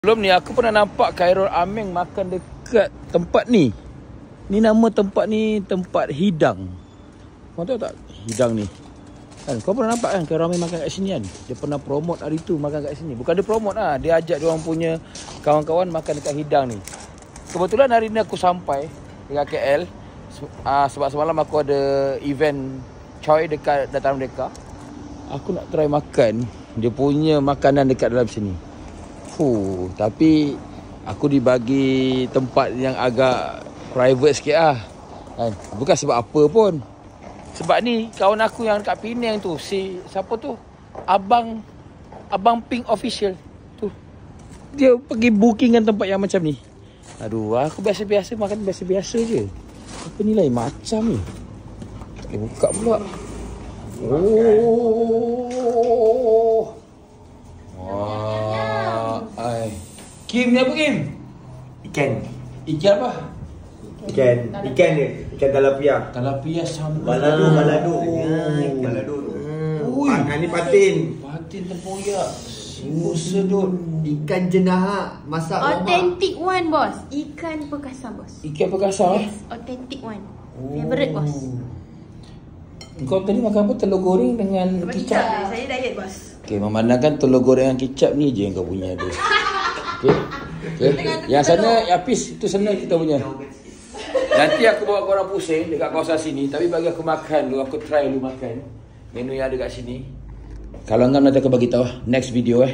Belum ni aku pernah nampak Khairul Aming makan dekat tempat ni. Ni nama tempat ni tempat hidang. Kau tahu tak hidang ni? Kan kau pernah nampak kan Khairul Aming makan kat sini kan? Dia pernah promote hari tu makan kat sini. Bukan dia promote lah, dia ajak dia orang punya kawan-kawan makan dekat hidang ni. Kebetulan hari ni aku sampai dekat KL sebab semalam aku ada event Choi dekat Dataran Merdeka. Aku nak try makan dia punya makanan dekat dalam sini. Tapi aku dibagi tempat yang agak private sikit lah kan? Bukan sebab apa pun. Sebab ni kawan aku yang dekat Penang tu, siapa tu? Abang Pink Official tu. Dia pergi bookingan tempat yang macam ni. Aduh, aku biasa-biasa makan biasa-biasa je. Apa ni lain macam ni? Tak boleh buka pula. Kim ni apa Kim? Ikan. Ikan apa? Ikan dia. Ikan talapia. Talapia sambal. Balado. Balado tu. Ni patin. Patin tempoyak. Sedut. Ikan jenahak masak Authentic one, bos. Ikan perkasa, bos. Ikan perkasa Yes, authentic one. Favorite, bos. Kau tadi makan apa? Telur goreng dengan kicap. Saya diet, bos. Okey, memandangkan telur goreng dengan kicap ni je yang kau punya tu. Okey. Yang sana Yapis itu senang kita punya. Nanti aku bawa korang pusing dekat kawasan sini, tapi bagi aku makan dulu, aku try dulu makan menu yang ada kat sini. Kalau enggak nanti aku bagi tahu next video.